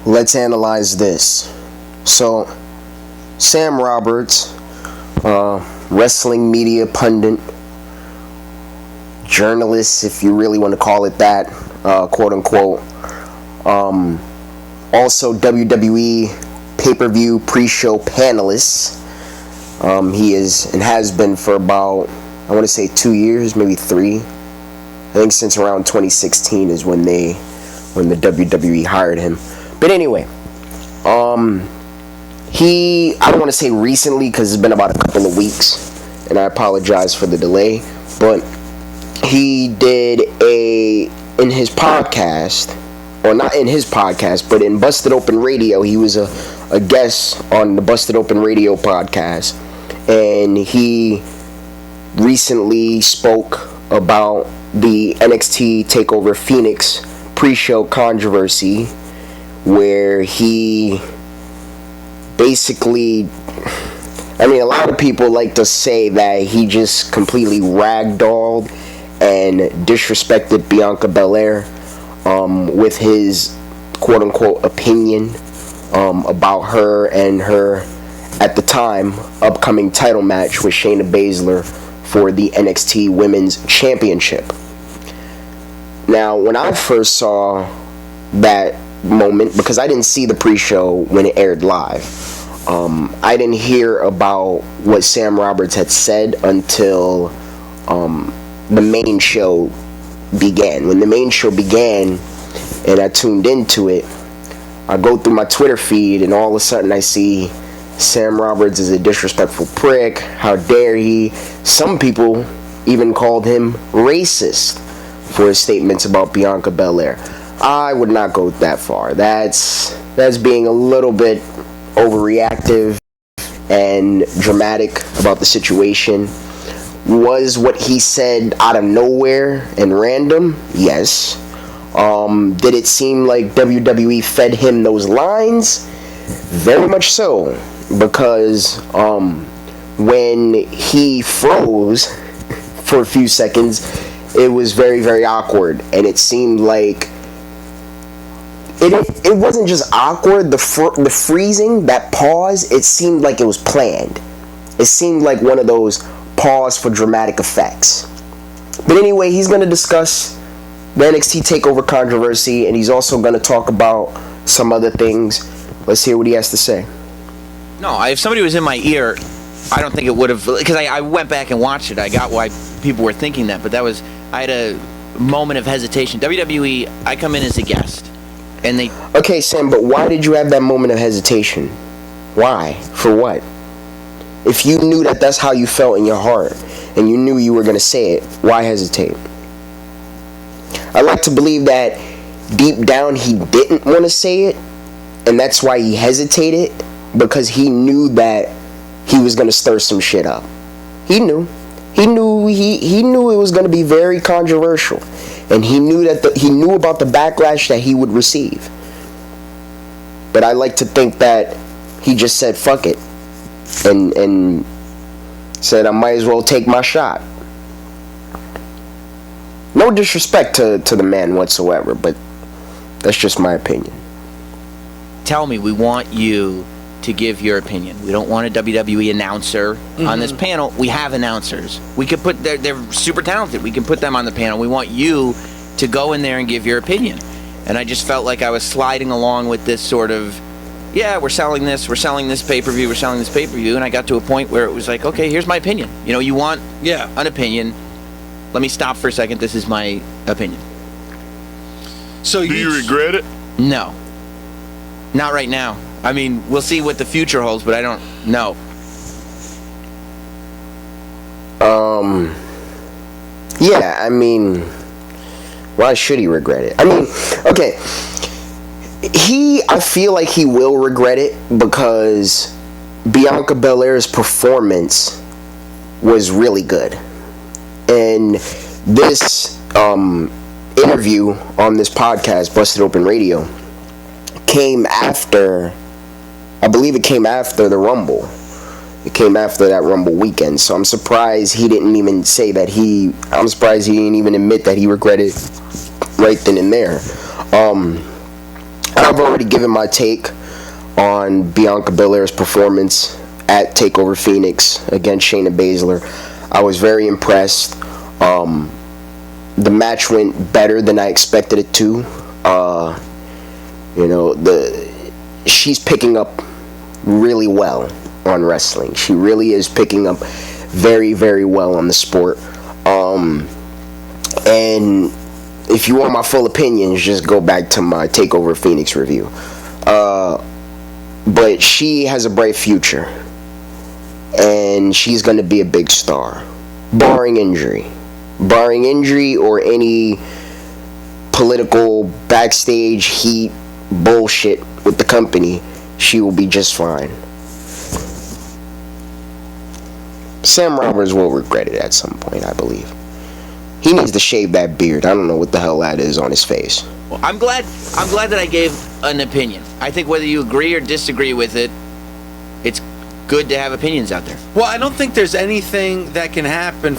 let's analyze this. So, Sam Roberts, wrestling media pundit, journalist, if you really want to call it that, quote unquote. Also, WWE pay-per-view pre-show panelist. He is and has been for about, I want to say 2 years, maybe 3. I think since around 2016 is when the WWE hired him. But anyway, I don't want to say recently because it's been about a couple of weeks, and I apologize for the delay, but he did in his podcast, or not in his podcast, but in Busted Open Radio. He was a guest on the Busted Open Radio podcast, and he recently spoke about the NXT Takeover Phoenix pre-show controversy, where he basically, I mean, a lot of people like to say that he just completely ragdolled and disrespected Bianca Belair with his quote-unquote opinion about her and her, at the time, upcoming title match with Shayna Baszler for the NXT Women's Championship. Now, when I first saw that moment, because I didn't see the pre-show when it aired live, I didn't hear about what Sam Roberts had said until the main show began. When the main show began and I tuned into it, I go through my Twitter feed and all of a sudden I see Sam Roberts is a disrespectful prick, how dare he. Some people even called him racist for his statements about Bianca Belair. I would not go that far. That's being a little bit overreactive and dramatic about the situation. Was what he said out of nowhere and random? Yes. Did it seem like WWE fed him those lines? Very much so. Because when he froze for a few seconds, it was very, very awkward. And it seemed like it wasn't just awkward, the freezing, that pause, it seemed like it was planned. It seemed like one of those pause for dramatic effects. But anyway, he's going to discuss the NXT TakeOver controversy, and he's also going to talk about some other things. Let's hear what he has to say. No, if somebody was in my ear, I don't think it would have, because I went back and watched it. I got why people were thinking that, but I had a moment of hesitation. WWE, I come in as a guest. And they... Okay, Sam, but why did you have that moment of hesitation? Why? For what? If you knew that that's how you felt in your heart, and you knew you were going to say it, why hesitate? I like to believe that deep down he didn't want to say it, and that's why he hesitated, because he knew that he was going to stir some shit up. He knew. He knew it was going to be very controversial. And he knew that he knew about the backlash that he would receive. But I like to think that he just said fuck it and said I might as well take my shot. No disrespect to the man whatsoever, but that's just my opinion. Tell me, we want you to give your opinion. We don't want a WWE announcer on this panel. We have announcers. We could put they're super talented. We can put them on the panel. We want you to go in there and give your opinion. And I just felt like I was sliding along with this sort of, yeah, we're selling this pay-per-view, and I got to a point where it was like, okay, here's my opinion. You know, you want an opinion. Let me stop for a second. This is my opinion. So do you regret it? No. Not right now. I mean, we'll see what the future holds, but I don't know. Yeah, I mean, why should he regret it? I mean, okay, I feel like he will regret it because Bianca Belair's performance was really good. And this interview on this podcast, Busted Open Radio, came after, I believe it came after the Rumble. It came after that Rumble weekend. So I'm surprised he didn't even say that I'm surprised he didn't even admit that he regretted right then and there. I've already given my take on Bianca Belair's performance at TakeOver Phoenix against Shayna Baszler. I was very impressed. The match went better than I expected it to. She's picking up really well on wrestling. She really is picking up very, very well on the sport. And if you want my full opinions, just go back to my TakeOver Phoenix review. But she has a bright future, and she's going to be a big star, barring injury or any political backstage heat bullshit with the company. She will be just fine. Sam Roberts will regret it at some point, I believe. He needs to shave that beard. I don't know what the hell that is on his face. Well, I'm glad that I gave an opinion. I think whether you agree or disagree with it, it's good to have opinions out there. Well, I don't think there's anything that can happen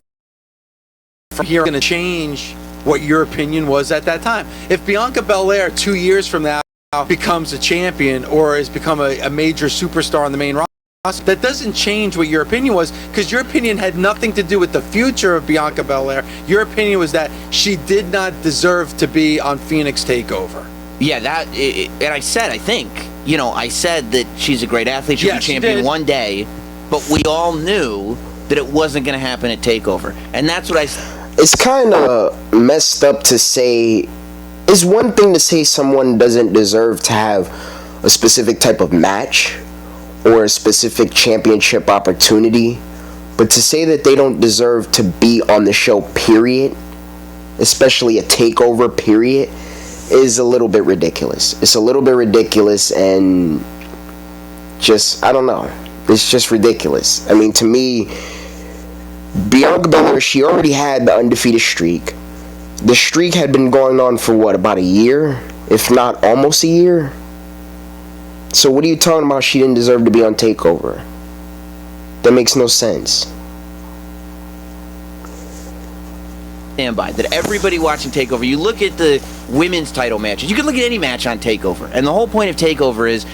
from here going to change what your opinion was at that time. If Bianca Belair 2 years from now becomes a champion or has become a major superstar on the main roster, that doesn't change what your opinion was, because your opinion had nothing to do with the future of Bianca Belair. Your opinion was that she did not deserve to be on Phoenix TakeOver. Yeah, and I said that she's a great athlete. She'll be champion one day, but we all knew that it wasn't going to happen at TakeOver, and that's what I said. It's kind of messed up to say. It's one thing to say someone doesn't deserve to have a specific type of match or a specific championship opportunity, but to say that they don't deserve to be on the show, period, especially a TakeOver, period, is a little bit ridiculous. It's a little bit ridiculous, and just, I don't know. It's just ridiculous. I mean, to me, Bianca Belair, she already had the undefeated streak. The streak had been going on for about a year, if not almost a year. So what are you talking about? She didn't deserve to be on TakeOver. That makes no sense. Stand by that everybody watching TakeOver, you look at the women's title matches, you can look at any match on TakeOver, and the whole point of TakeOver is,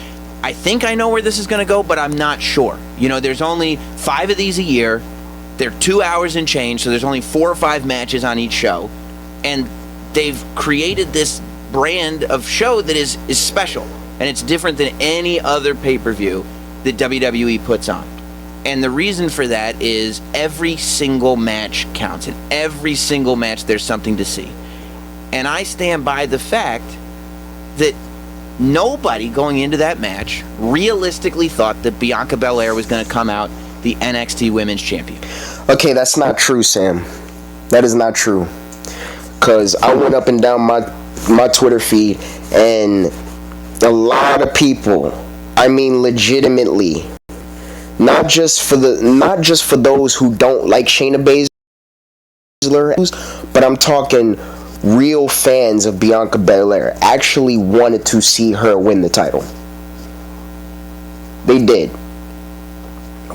I think I know where this is going to go, but I'm not sure. There's only 5 of these a year. They're 2 hours and change, so there's only 4 or 5 matches on each show, and they've created this brand of show that is special. And it's different than any other pay-per-view that WWE puts on. And the reason for that is every single match counts. In every single match, there's something to see. And I stand by the fact that nobody going into that match realistically thought that Bianca Belair was going to come out the NXT Women's Champion. Okay, that's not true, Sam. That is not true. Because I went up and down my Twitter feed, and a lot of people, I mean legitimately, not just for those who don't like Shayna Baszler, but I'm talking real fans of Bianca Belair, actually wanted to see her win the title. They did.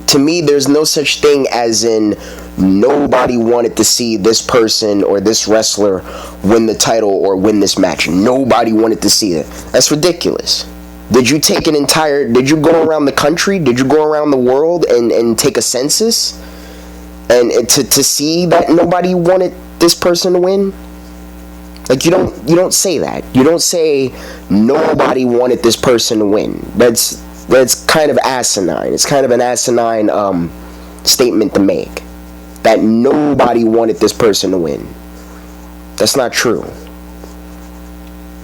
To me, there's no such thing as in nobody wanted to see this person or this wrestler win the title or win this match. Nobody wanted to see it. That's ridiculous. Did you go around the country? Did you go around the world and take a census? And to see that nobody wanted this person to win? Like, you don't say that. You don't say nobody wanted this person to win. That's kind of asinine. It's kind of an asinine statement to make. That nobody wanted this person to win. That's not true.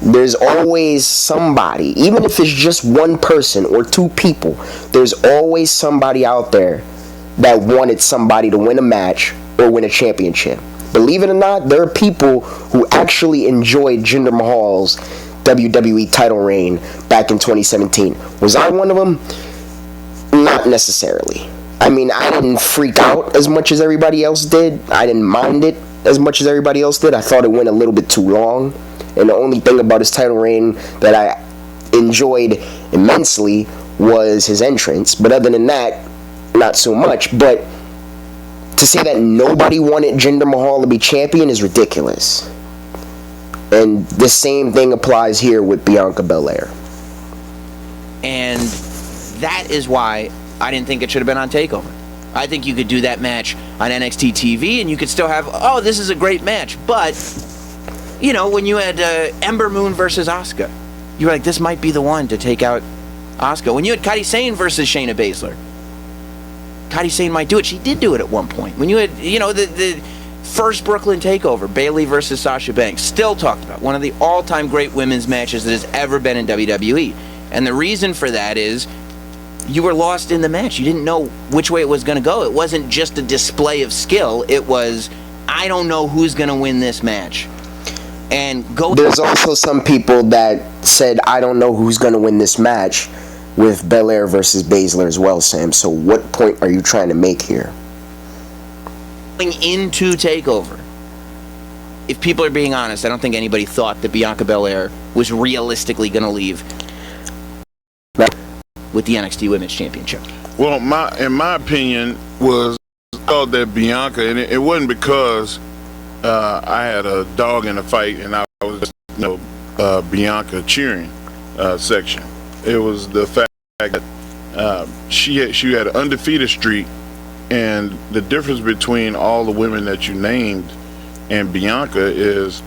There's always somebody, even if it's just one person or 2 people, there's always somebody out there that wanted somebody to win a match or win a championship. Believe it or not, there are people who actually enjoyed Jinder Mahal's WWE title reign back in 2017. Was I one of them? Not necessarily. I mean, I didn't freak out as much as everybody else did. I didn't mind it as much as everybody else did. I thought it went a little bit too long. And the only thing about his title reign that I enjoyed immensely was his entrance. But other than that, not so much. But to say that nobody wanted Jinder Mahal to be champion is ridiculous. And the same thing applies here with Bianca Belair. And that is why I didn't think it should have been on Takeover. I think you could do that match on NXT TV, and you could still have, oh, this is a great match. But, you know, when you had Ember Moon versus Asuka, you were like, this might be the one to take out Asuka. When you had Kairi Sane versus Shayna Baszler, Kairi Sane might do it. She did do it at one point. When you had, you know, the first Brooklyn Takeover, Bayley versus Sasha Banks, still talked about one of the all-time great women's matches that has ever been in WWE. And the reason for that is you were lost in the match. You didn't know which way it was going to go. It wasn't just a display of skill. It was, I don't know who's going to win this match. And There's also some people that said, I don't know who's going to win this match with Belair versus Baszler as well, Sam. So what point are you trying to make here? Going into TakeOver, if people are being honest, I don't think anybody thought that Bianca Belair was realistically going to leave with the NXT Women's Championship. Well, in my opinion, was thought that Bianca, and it wasn't because I had a dog in the fight and I was, Bianca cheering section. It was the fact that she had an undefeated streak, and the difference between all the women that you named and Bianca is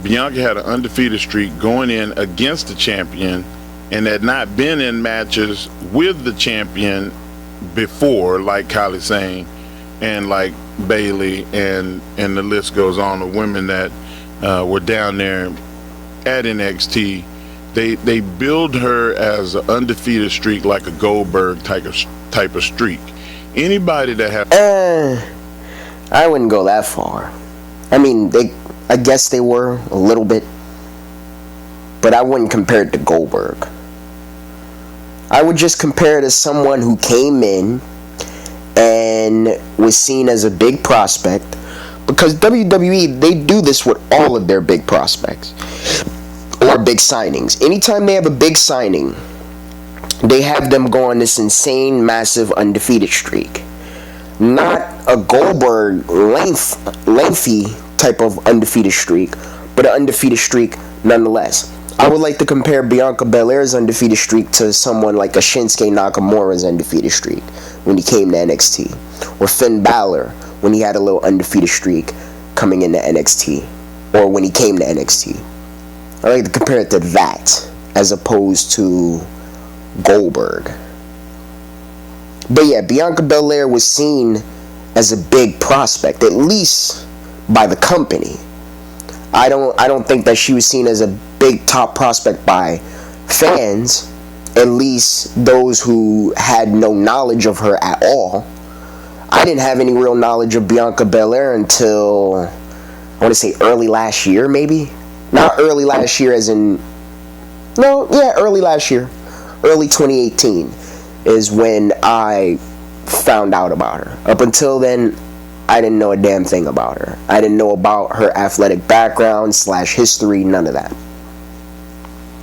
Bianca had an undefeated streak going in against the champion, and had not been in matches with the champion before, like Kairi Sane and like Bayley, and the list goes on of women that were down there at NXT. They build her as an undefeated streak, like a Goldberg type of streak. Anybody that have I wouldn't go that far. I mean, I guess they were a little bit, but I wouldn't compare it to Goldberg. I would just compare it to someone who came in and was seen as a big prospect, because WWE, they do this with all of their big prospects or big signings. Anytime they have a big signing, they have them go on this insane, massive, undefeated streak. Not a Goldberg lengthy type of undefeated streak, but an undefeated streak nonetheless. I would like to compare Bianca Belair's undefeated streak to someone like a Shinsuke Nakamura's undefeated streak when he came to NXT, or Finn Balor when he had a little undefeated streak coming into NXT, or when he came to NXT. I like to compare it to that as opposed to Goldberg. But yeah, Bianca Belair was seen as a big prospect, at least by the company. I don't think that she was seen as a big top prospect by fans, at least those who had no knowledge of her at all. I didn't have any real knowledge of Bianca Belair until, I want to say, early last year, maybe? Not early last year as in, early last year. Early 2018 is when I found out about her. Up until then, I didn't know a damn thing about her. I didn't know about her athletic background / history, none of that.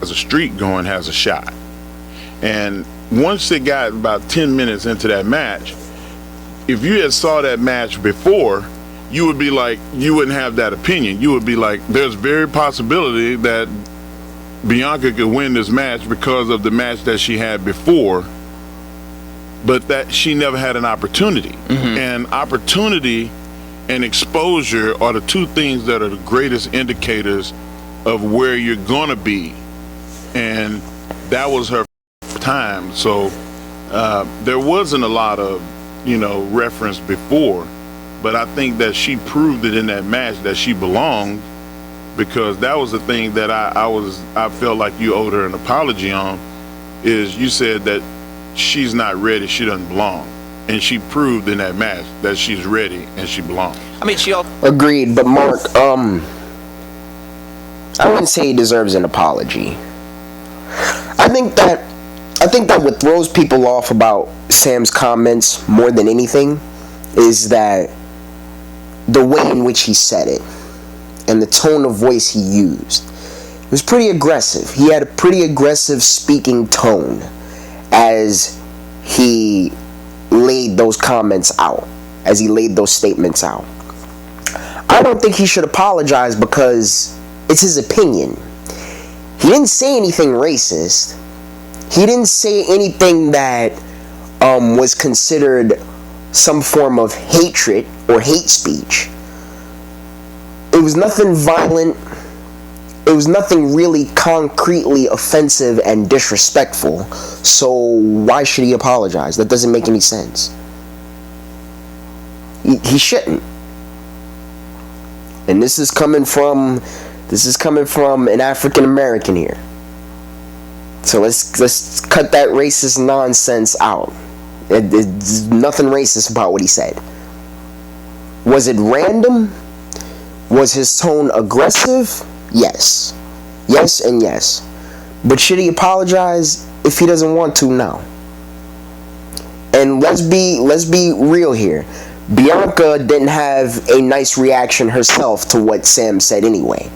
As a streak going has a shot. And once it got about 10 minutes into that match, if you had saw that match before, you would be like, you wouldn't have that opinion. You would be like, there's very possibility that Bianca could win this match because of the match that she had before, but that she never had an opportunity. Mm-hmm. And opportunity and exposure are the two things that are the greatest indicators of where you're gonna be. And that was her time. So there wasn't a lot of, reference before, but I think that she proved it in that match that she belonged, because that was the thing that I felt like you owed her an apology on, is you said that she's not ready, she doesn't belong. And she proved in that match that she's ready and she belongs. I mean, she agreed, but Mark, I wouldn't say he deserves an apology. I think that what throws people off about Sam's comments more than anything is that the way in which he said it and the tone of voice he used. It was pretty aggressive. He had a pretty aggressive speaking tone as he laid those comments out, as he laid those statements out. I don't think he should apologize, because It's his opinion. He didn't say anything racist. He didn't say anything that was considered some form of hatred or hate speech. It was nothing violent. It was nothing really concretely offensive and disrespectful. So why should he apologize? That doesn't make any sense. He shouldn't. And this is coming from an African American here. So let's cut that racist nonsense out. There's nothing racist about what he said. Was it random? Was his tone aggressive? Yes. Yes and yes. But should he apologize if he doesn't want to? No. And let's be real here. Bianca didn't have a nice reaction herself to what Sam said anyway.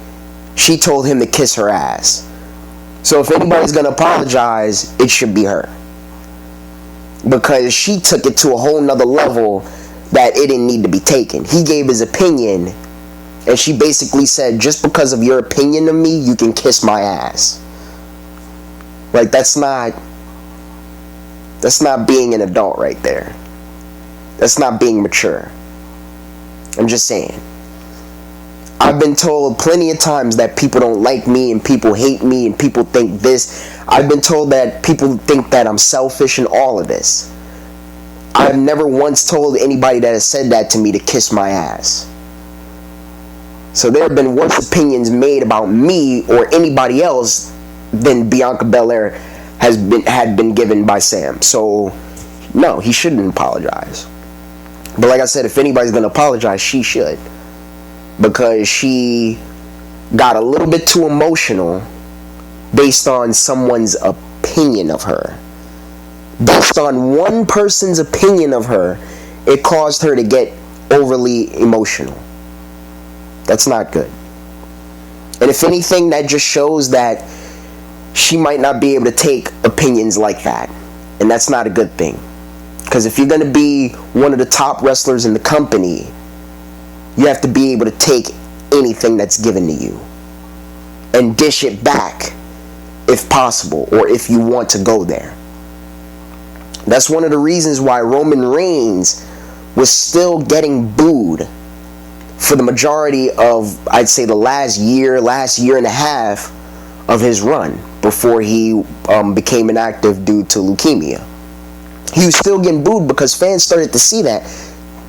She told him to kiss her ass. So if anybody's going to apologize, it should be her. Because she took it to a whole nother level that it didn't need to be taken. He gave his opinion, and she basically said, just because of your opinion of me, you can kiss my ass. Like, that's not being an adult right there. That's not being mature. I'm just saying. I've been told plenty of times that people don't like me and people hate me and people think this. I've been told that people think that I'm selfish and all of this. I've never once told anybody that has said that to me to kiss my ass. So there have been worse opinions made about me or anybody else than Bianca Belair had been given by Sam. So no, he shouldn't apologize. But like I said, if anybody's going to apologize, she should. Because she got a little bit too emotional based on someone's opinion of her. Based on one person's opinion of her, it caused her to get overly emotional. That's not good. And if anything, that just shows that she might not be able to take opinions like that. And that's not a good thing. Because if you're going to be one of the top wrestlers in the company, you have to be able to take anything that's given to you and dish it back if possible, or if you want to go there. That's one of the reasons why Roman Reigns was still getting booed for the majority of, I'd say, the last year and a half of his run before he became inactive due to leukemia. He was still getting booed because fans started to see that,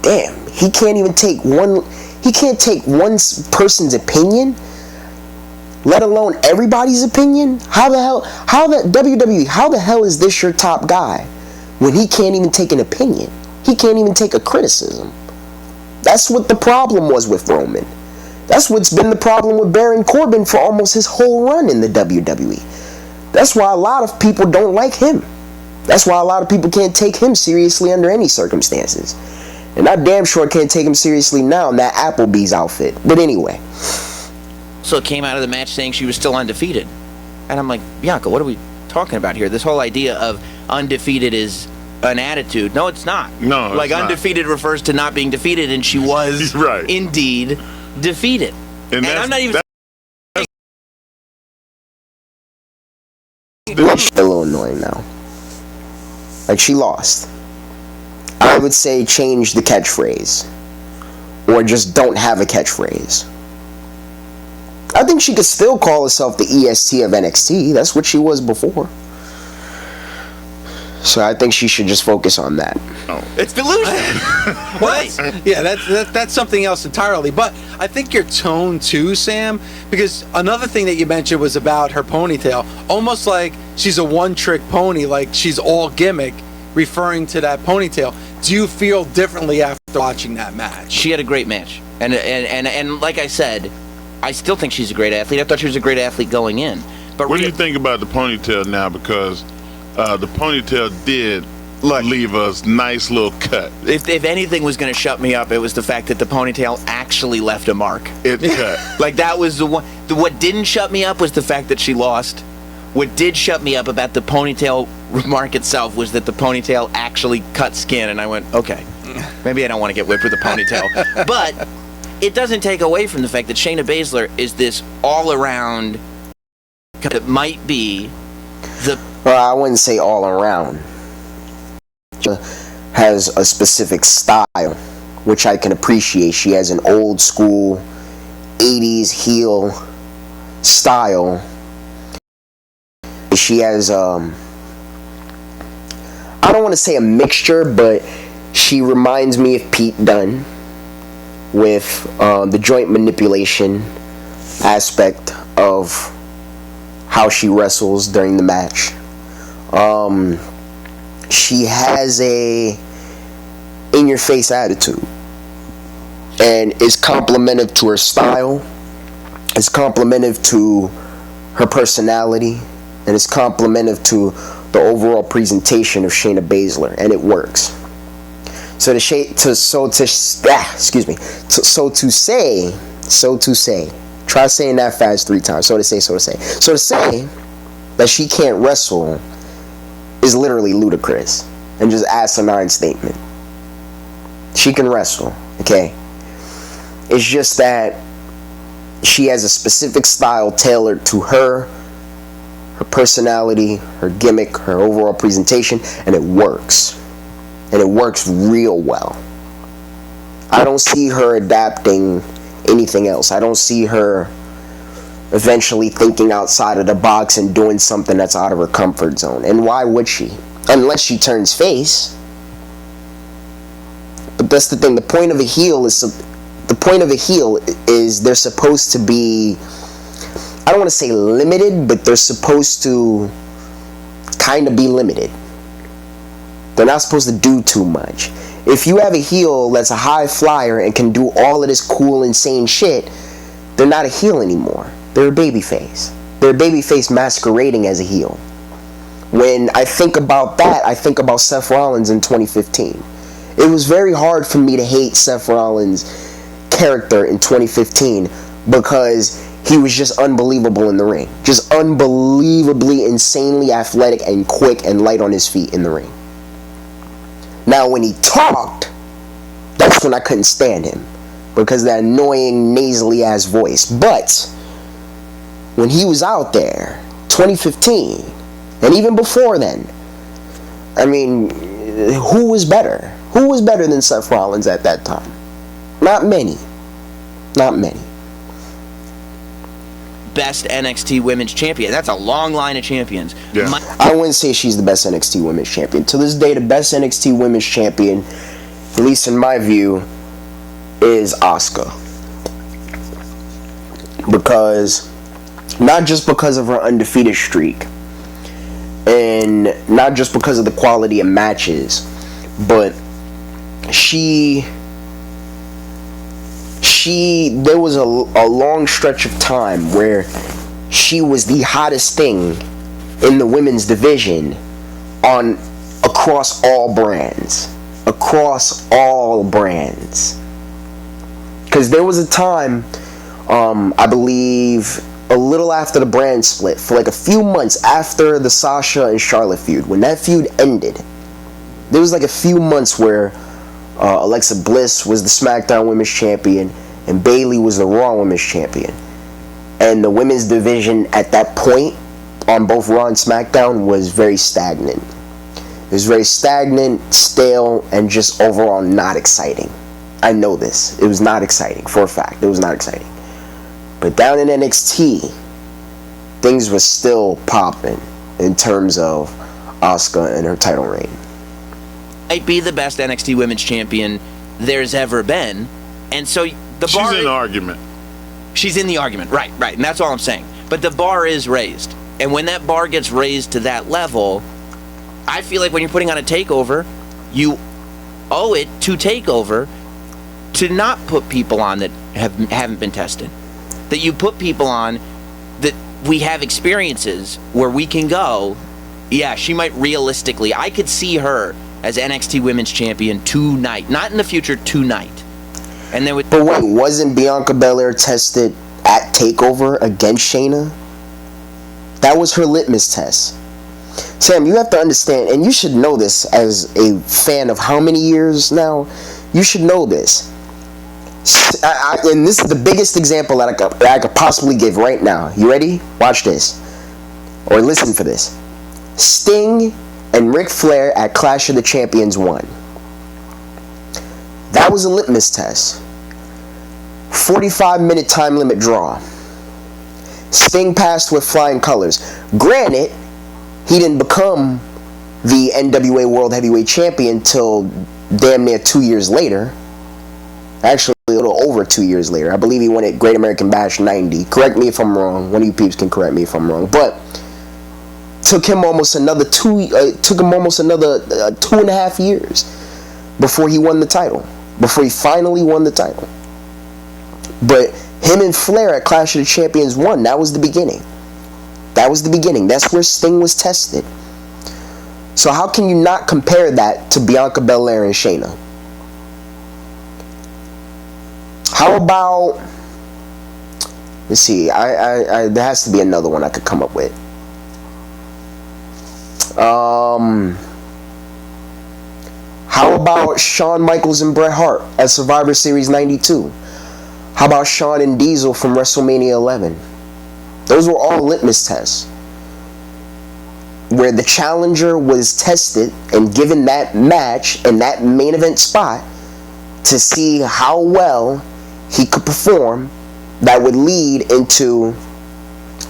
damn, he can't take one person's opinion, let alone everybody's opinion. How the hell is this your top guy when he can't even take an opinion? He can't even take a criticism. That's what the problem was with Roman. That's what's been the problem with Baron Corbin for almost his whole run in the WWE. That's why a lot of people don't like him. That's why a lot of people can't take him seriously under any circumstances. And I damn sure can't take him seriously now in that Applebee's outfit. But anyway. So it came out of the match saying she was still undefeated. And I'm like, Bianca, what are we talking about here? This whole idea of undefeated is an attitude. No, it's not. No, it's like not. Undefeated refers to not being defeated, and she was right. Indeed defeated. And I'm not even... That's a little annoying now. Like, she lost. I would say change the catchphrase. Or just don't have a catchphrase. I think she could still call herself the EST of NXT. That's what she was before. So I think she should just focus on that. Oh. It's delusion. That's something else entirely. But I think your tone too, Sam, because another thing that you mentioned was about her ponytail. Almost like she's a one-trick pony, like she's all gimmick, referring to that ponytail. Do you feel differently after watching that match? She had a great match. And like I said, I still think she's a great athlete. I thought she was a great athlete going in. But what do you think about the ponytail now? Because the ponytail did leave us nice little cut. If anything was going to shut me up, it was the fact that the ponytail actually left a mark. It cut. Like, that was the one. What didn't shut me up was the fact that she lost. What did shut me up about the ponytail remark itself was that the ponytail actually cut skin, and I went, okay, maybe I don't want to get whipped with a ponytail. But it doesn't take away from the fact that Shayna Baszler is this all-around that might be the... Well, I wouldn't say all around. She has a specific style, which I can appreciate. She has an old school 80s heel style. She has I don't want to say a mixture, but she reminds me of Pete Dunne with the joint manipulation aspect of how she wrestles during the match. She has a in-your-face attitude, and is complimented to her style, is complimented to her personality, and is complimented to the overall presentation of Shayna Baszler, and it works. So to say, try saying that fast 3 times. So to say that she can't wrestle is literally ludicrous and just asinine statement. She can wrestle, okay? It's just that she has a specific style tailored to her personality, her gimmick, her overall presentation, and it works. And it works real well. I don't see her adapting anything else. I don't see her eventually thinking outside of the box and doing something that's out of her comfort zone. And why would she? Unless she turns face. But that's the thing. The point of a heel is they're supposed to be, I don't want to say limited, but they're supposed to kind of be limited. They're not supposed to do too much. If you have a heel that's a high flyer and can do all of this cool, insane shit, they're not a heel anymore. They're a babyface. They're a babyface masquerading as a heel. When I think about that, I think about Seth Rollins in 2015. It was very hard for me to hate Seth Rollins' character in 2015 because he was just unbelievable in the ring. Just unbelievably, insanely athletic and quick and light on his feet in the ring. Now, when he talked, that's when I couldn't stand him because of that annoying, nasally ass voice. But when he was out there, 2015, and even before then, I mean, who was better? Who was better than Seth Rollins at that time? Not many. Not many. Best NXT Women's Champion. That's a long line of champions. Yeah. I wouldn't say she's the best NXT Women's Champion. To this day, the best NXT Women's Champion, at least in my view, is Asuka. Because, not just because of her undefeated streak, and not just because of the quality of matches, but there was a long stretch of time where she was the hottest thing in the women's division across all brands. Because there was a time, I believe, a little after the brand split, for like a few months after the Sasha and Charlotte feud, when that feud ended, there was like a few months where Alexa Bliss was the SmackDown Women's Champion and Bayley was the Raw Women's Champion. And the women's division at that point on both Raw and SmackDown was very stagnant. It was very stagnant, stale, and just overall not exciting. I know this. It was not exciting, for a fact. It was not exciting. But down in NXT, things were still popping in terms of Asuka and her title reign. Might be the best NXT Women's Champion there's ever been. And so the bar... She's in the argument. She's in the argument, right. And that's all I'm saying. But the bar is raised. And when that bar gets raised to that level, I feel like when you're putting on a takeover, you owe it to takeover to not put people on that haven't been tested. That you put people on that we have experiences where we can go, yeah, she might realistically, I could see her as NXT Women's Champion tonight. Not in the future, tonight. And then But wait, wasn't Bianca Belair tested at TakeOver against Shayna? That was her litmus test. Sam, you have to understand, and you should know this as a fan of how many years now? You should know this. And this is the biggest example that I could possibly give right now. You ready? Watch this. Or listen for this. Sting and Ric Flair at Clash of the Champions 1. That was a litmus test. 45-minute time limit draw. Sting passed with flying colors. Granted, he didn't become the NWA World Heavyweight Champion till damn near 2 years later. Actually, a little over 2 years later. I believe he won at Great American Bash 90. Correct me if I'm wrong. One of you peeps can correct me if I'm wrong. But took him almost another 2.5 years before he won the title. Before he finally won the title. But him and Flair at Clash of the Champions 1, that was the beginning. That was the beginning. That's where Sting was tested. So how can you not compare that to Bianca Belair and Shayna? How about, let's see, there has to be another one I could come up with. How about Shawn Michaels and Bret Hart at Survivor Series 92? How about Shawn and Diesel from WrestleMania 11? Those were all litmus tests, where the challenger was tested and given that match and that main event spot to see how well he could perform, that would lead into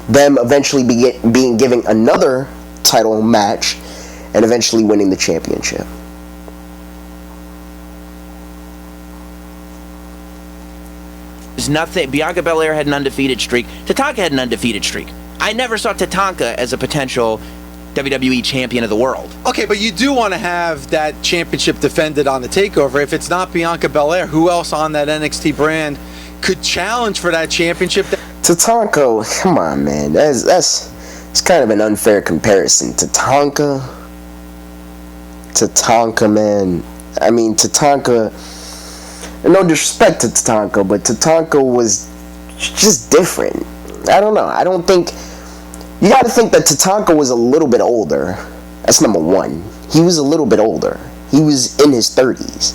them eventually being given another title match and eventually winning the championship. There's nothing. Bianca Belair had an undefeated streak. Tatanka had an undefeated streak. I never saw Tatanka as a potential WWE champion of the world. Okay, but you do want to have that championship defended on the Takeover. If it's not Bianca Belair, who else on that NXT brand could challenge for that championship? Tatanka, come on, man. That's kind of an unfair comparison. Tatanka, man. I mean, Tatanka, no disrespect to Tatanka, but Tatanka was just different. I don't know. I don't think... You got to think that Tatanka was a little bit older. That's number one. He was a little bit older. He was in his 30s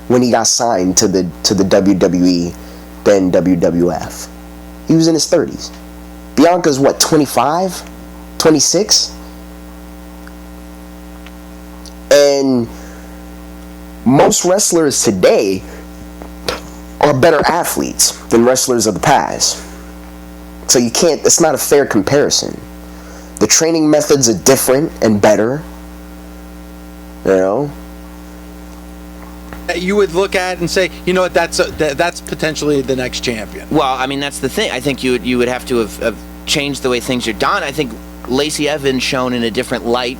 when he got signed to the WWE, then WWF. He was in his 30s. Bianca's what, 25? 26? And most wrestlers today are better athletes than wrestlers of the past. So you can't, it's not a fair comparison. The training methods are different and better. You know? You would look at and say, you know what, that's potentially the next champion. Well, I mean, that's the thing. I think you would have to have changed the way things are done. I think Lacey Evans shown in a different light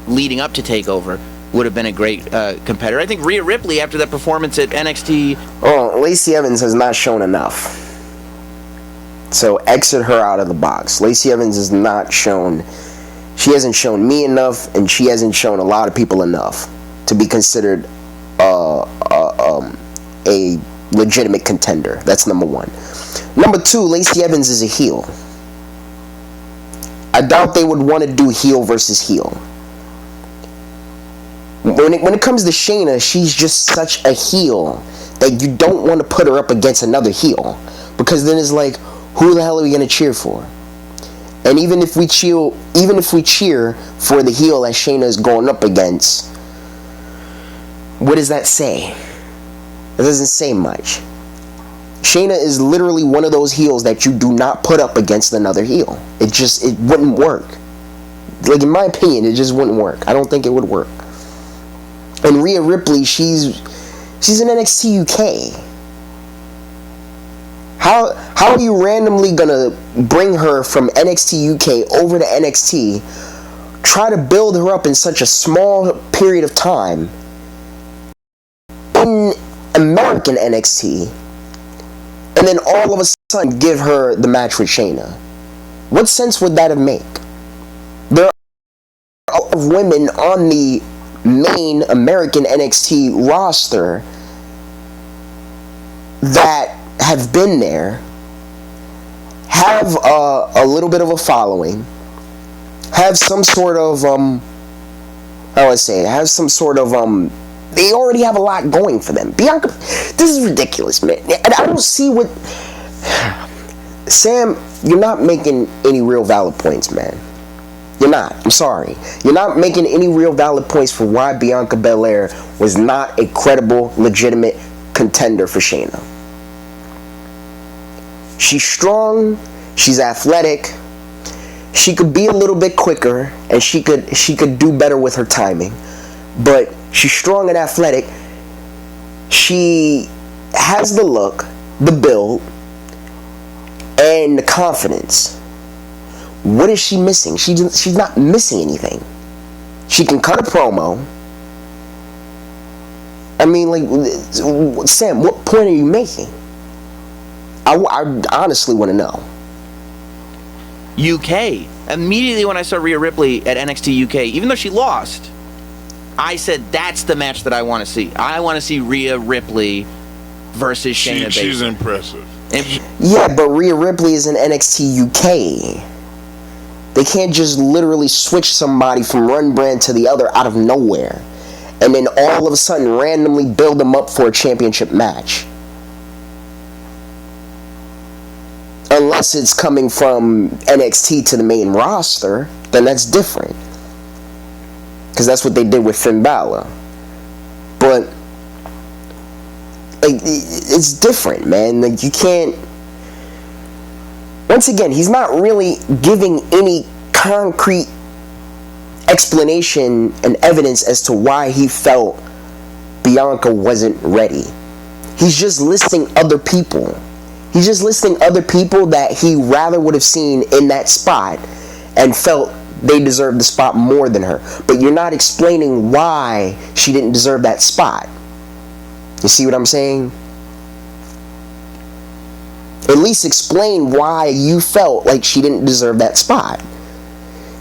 leading up to TakeOver would have been a great competitor. I think Rhea Ripley, after that performance at NXT... Oh, Lacey Evans has not shown enough. So exit her out of the box. Lacey Evans has not shown... She hasn't shown me enough, and she hasn't shown a lot of people enough to be considered a legitimate contender. That's number one. Number two, Lacey Evans is a heel. I doubt they would want to do heel versus heel. When it comes to Shayna, she's just such a heel that you don't want to put her up against another heel, because then it's like, who the hell are we going to cheer for? And even if we cheer for the heel that Shayna is going up against, what does that say? It doesn't say much. Shayna is literally one of those heels that you do not put up against another heel. It wouldn't work. Like, in my opinion, it just wouldn't work. I don't think it would work. And Rhea Ripley, she's in NXT UK. How are you randomly gonna bring her from NXT UK over to NXT, try to build her up in such a small period of time in American NXT, and then all of a sudden give her the match with Shayna? What sense would that have made? There are a lot of women on the main American NXT roster that have been there, have a little bit of a following, have some sort of have some sort of They already have a lot going for them. Bianca, this is ridiculous, man. And I don't see what... Sam, you're not making any real valid points, man. You're not. I'm sorry. You're not making any real valid points for why Bianca Belair was not a credible, legitimate contender for Shayna. She's strong. She's athletic. She could be a little bit quicker, and she could do better with her timing. But she's strong and athletic. She has the look, the build, and the confidence. What is she missing? She's not missing anything. She can cut a promo. I mean, like, Sam, what point are you making? I honestly want to know. UK. Immediately when I saw Rhea Ripley at NXT UK, even though she lost, I said that's the match that I want to see. I want to see Rhea Ripley versus Shayna Baszler. She's impressive. Yeah, but Rhea Ripley is in NXT UK. They can't just literally switch somebody from one brand to the other out of nowhere, and then all of a sudden randomly build them up for a championship match. Unless it's coming from NXT to the main roster, then that's different. Because that's what they did with Finn Balor. But, like, it's different, man. Like, you can't... Once again, he's not really giving any concrete explanation and evidence as to why he felt Bianca wasn't ready. He's just listing other people. He's just listing other people that he rather would have seen in that spot and felt they deserved the spot more than her. But you're not explaining why she didn't deserve that spot. You see what I'm saying? At least explain why you felt like she didn't deserve that spot.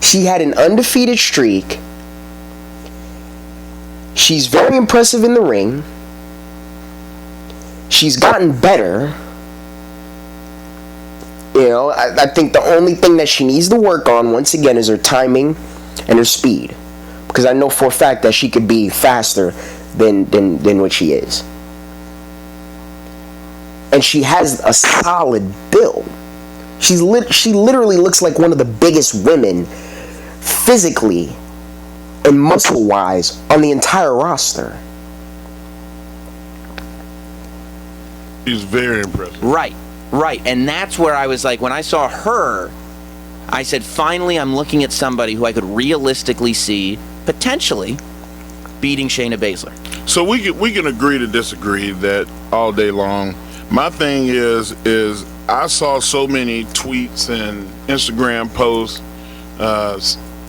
She had an undefeated streak. She's very impressive in the ring. She's gotten better. You know, I think the only thing that she needs to work on, once again, is her timing and her speed. Because I know for a fact that she could be faster than what she is. And she has a solid build. She literally looks like one of the biggest women, physically and muscle-wise, on the entire roster. She's very impressive. Right, and that's where I was like, when I saw her, I said, finally I'm looking at somebody who I could realistically see potentially beating Shayna Baszler. So we can agree to disagree that all day long. My thing is I saw so many tweets and Instagram posts,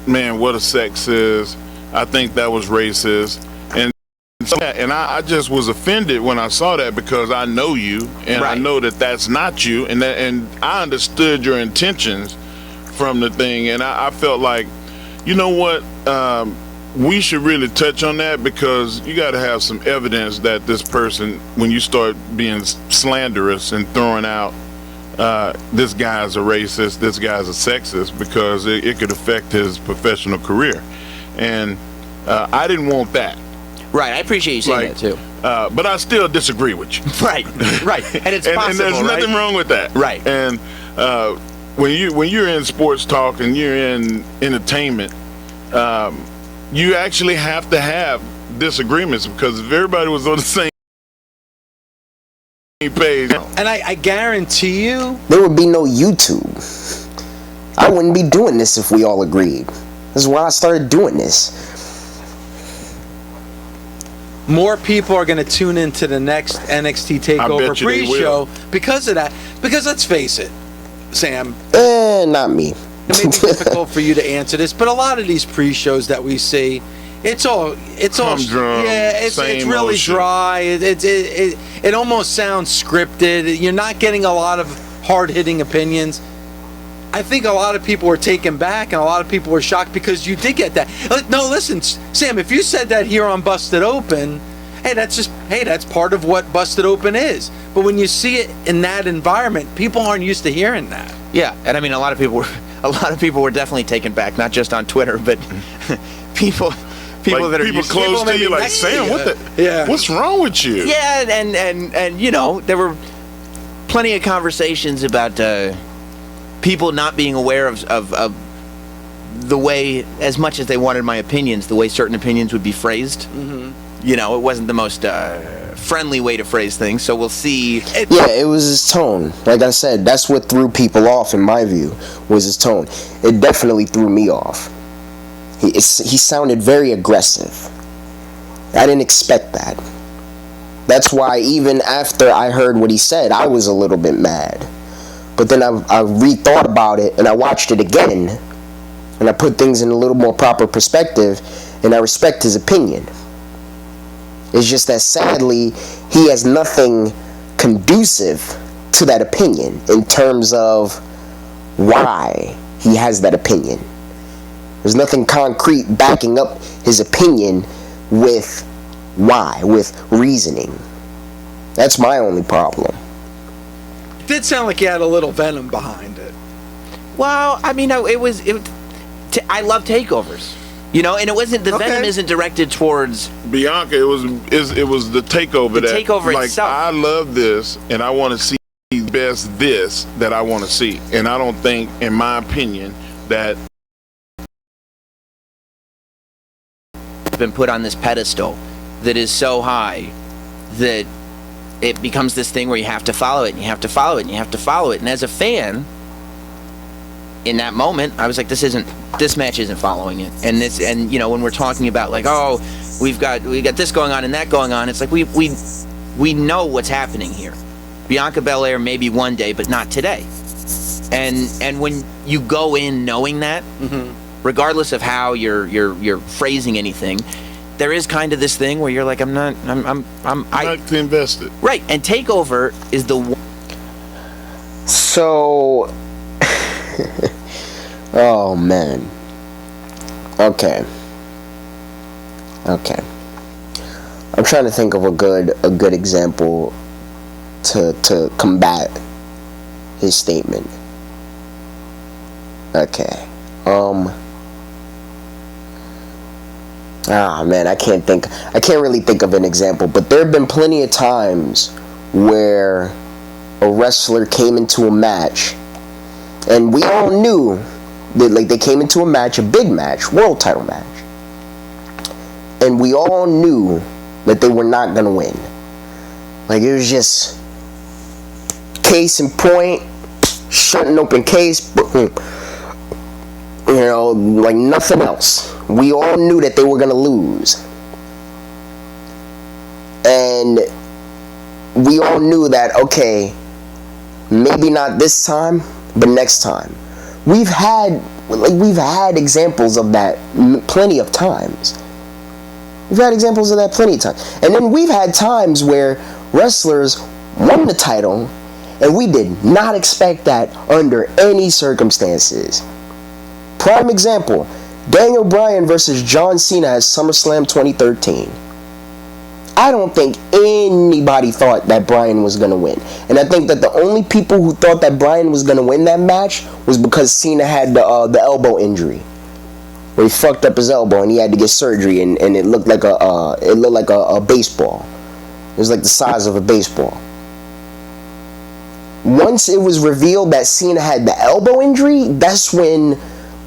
man, what a sexist. I think that was racist. And I just was offended when I saw that, because I know you, and right. I know that that's not you, and I understood your intentions from the thing, and I felt like, you know what, we should really touch on that, because you got to have some evidence that this person, when you start being slanderous and throwing out, this guy's a racist, this guy's a sexist, because it could affect his professional career, and I didn't want that. Right, I appreciate you saying that too. But I still disagree with you. Right, and it's possible, and there's nothing wrong with that. Right. And when you're in sports talk and you're in entertainment, you actually have to have disagreements, because if everybody was on the same page, and I guarantee you, there would be no YouTube. I wouldn't be doing this if we all agreed. This is why I started doing this. more people are going to tune into the next NXT Takeover pre-show because of that. Because let's face it, Sam. Not me. It may be difficult for you to answer this, but a lot of these pre-shows that we see, it's really dry. It almost sounds scripted. You're not getting a lot of hard-hitting opinions. I think a lot of people were taken back, and a lot of people were shocked because you did get that. No, listen, Sam, if you said that here on Busted Open, that's part of what Busted Open is. But when you see it in that environment, people aren't used to hearing that. Yeah, and I mean, a lot of people were definitely taken back, not just on Twitter, but people People that are people used to- close people to maybe you, like, next to Sam, you. what the? Yeah. What's wrong with you? Yeah, and you know, there were plenty of conversations about people not being aware of the way, as much as they wanted my opinions, the way certain opinions would be phrased. Mm-hmm. You know, it wasn't the most friendly way to phrase things, so we'll see. Yeah, it was his tone. Like I said, that's what threw people off, in my view, was his tone. It definitely threw me off. He sounded very aggressive. I didn't expect that. That's why even after I heard what he said, I was a little bit mad. But then I rethought about it, and I watched it again, and I put things in a little more proper perspective, and I respect his opinion. It's just that sadly, he has nothing conducive to that opinion in terms of why he has that opinion. There's nothing concrete backing up his opinion with why, with reasoning. That's my only problem. It did sound like he had a little venom behind it. Well, I mean, I love takeovers. You know, and it wasn't, the venom isn't directed towards Bianca, it was the takeover. The takeover like, itself. I love this, and I want to see best this that I want to see. And I don't think, in my opinion, that been put on this pedestal that is so high that it becomes this thing where you have to follow it, and you have to follow it, and you have to follow it. And as a fan, in that moment, I was like, this match isn't following it. And you know, when we're talking about like, oh, we got this going on and that going on, it's like we know what's happening here. Bianca Belair maybe one day, but not today. And when you go in knowing that, regardless of how you're phrasing anything, there is kind of this thing where you're like, I'm not invested. Right, and Takeover is the one. So, oh man. Okay. I'm trying to think of a good example to combat his statement. Okay. Man, I can't really think of an example, but there have been plenty of times where a wrestler came into a match and we all knew that, like, they came into a match, a big match, world title match, and we all knew that they were not gonna win. Like, it was just case in point, shut an open case, boom. You know, like nothing else. We all knew that they were going to lose. And we all knew that, okay, maybe not this time, but next time. We've had examples of that plenty of times. We've had examples of that plenty of times. And then we've had times where wrestlers won the title, and we did not expect that under any circumstances. Prime example, Daniel Bryan versus John Cena at SummerSlam 2013. I don't think anybody thought that Bryan was going to win. And I think that the only people who thought that Bryan was going to win that match was because Cena had the elbow injury, where he fucked up his elbow and he had to get surgery, and it looked like a baseball. It was like the size of a baseball. Once it was revealed that Cena had the elbow injury, that's when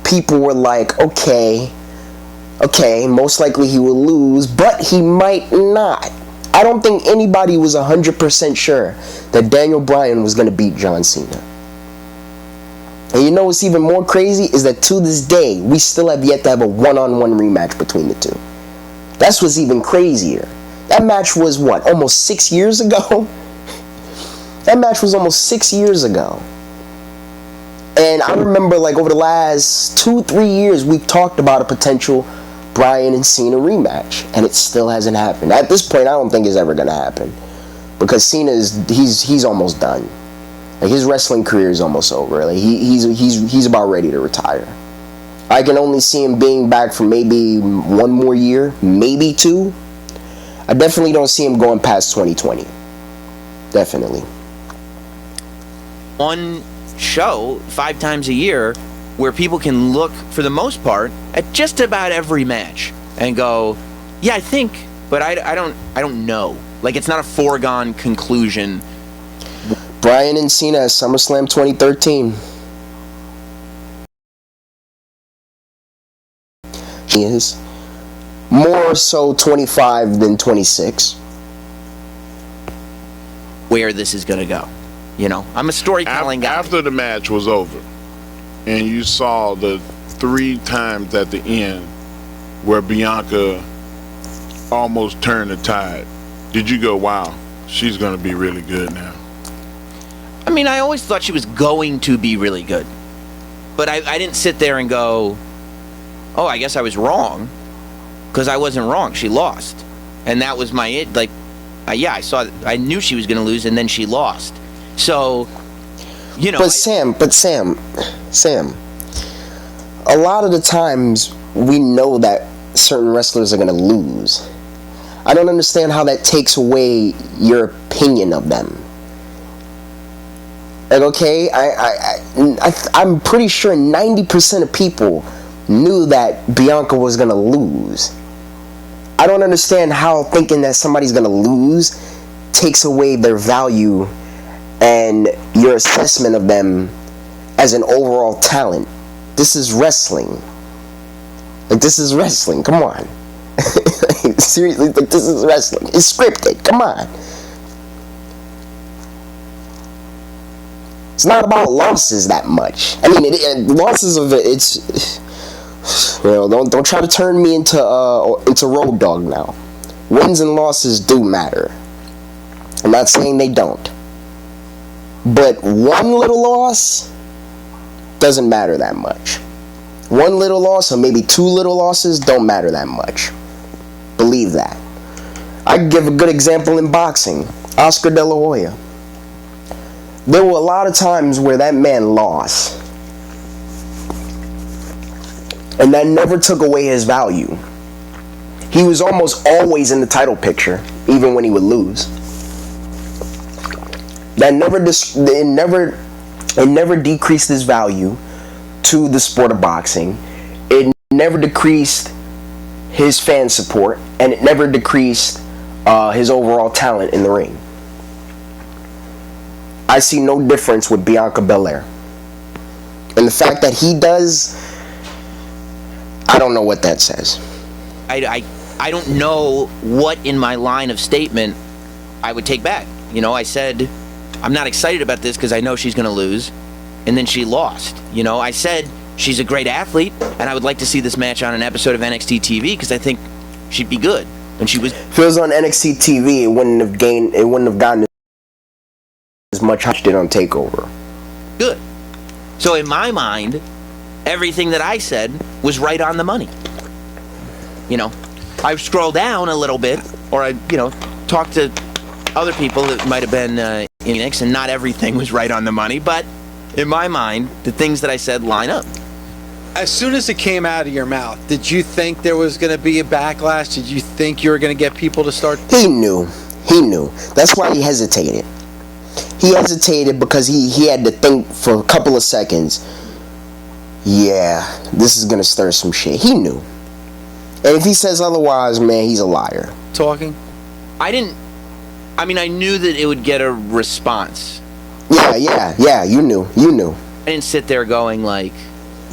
people were like, okay, most likely he will lose, but he might not. I don't think anybody was 100% sure that Daniel Bryan was going to beat John Cena. And you know what's even more crazy is that to this day, we still have yet to have a one-on-one rematch between the two. That's what's even crazier. That match was what, almost 6 years ago? That match was almost 6 years ago. And I remember, like, over the last 2-3 years, we've talked about a potential Bryan and Cena rematch, and it still hasn't happened. At this point, I don't think it's ever going to happen, because Cena he's almost done. Like, his wrestling career is almost over. Like, he's about ready to retire. I can only see him being back for maybe 1 more year, maybe 2. I definitely don't see him going past 2020. Definitely. One show 5 times a year where people can look, for the most part, at just about every match. and go, yeah, I think, but I don't know. Like, it's not a foregone conclusion. Bryan and Cena at SummerSlam 2013. She is more so 25 than 26. Where this is going to go. You know, I'm a storytelling guy. After the match was over, and you saw the 3 times at the end where Bianca almost turned the tide, did you go, wow, she's going to be really good now? I mean, I always thought she was going to be really good. But I didn't sit there and go, oh, I guess I was wrong. Because I wasn't wrong. She lost. And that was my it. Like, I knew she was going to lose, and then she lost. So, you know. But Sam, a lot of the times we know that certain wrestlers are going to lose. I don't understand how that takes away your opinion of them. Like, okay, I'm pretty sure 90% of people knew that Bianca was going to lose. I don't understand how thinking that somebody's going to lose takes away their value and your assessment of them as an overall talent. This is wrestling. Like, this is wrestling. Come on. Seriously, like, this is wrestling. It's scripted. Come on. It's not about losses that much. I mean, losses of it's. You know, don't try to turn me into Road Dogg now. Wins and losses do matter. I'm not saying they don't. But one little loss doesn't matter that much. One little loss or maybe 2 little losses don't matter that much. Believe that. I can give a good example in boxing. Oscar De La Hoya. There were a lot of times where that man lost. And that never took away his value. He was almost always in the title picture, even when he would lose. That it never decreased his value to the sport of boxing. It never decreased his fan support, and it never decreased his overall talent in the ring. I see no difference with Bianca Belair. And the fact that he does, I don't know what that says. I don't know what in my line of statement I would take back. You know, I said, I'm not excited about this because I know she's going to lose. And then she lost. You know, I said she's a great athlete, and I would like to see this match on an episode of NXT TV because I think she'd be good. And she was. If it was on NXT TV, it wouldn't have gotten as much hype as it did on Takeover. Good. So in my mind, everything that I said was right on the money. You know, I scroll down a little bit, or I, talk to other people that might have been in Phoenix, and not everything was right on the money, but in my mind, the things that I said line up. As soon as it came out of your mouth, did you think there was going to be a backlash? Did you think you were going to get people to start? He knew. That's why he hesitated. He hesitated because he had to think for a couple of seconds. Yeah, this is going to stir some shit. He knew. And if he says otherwise, man, he's a liar. Talking? I knew that it would get a response. Yeah, you knew. I didn't sit there going like,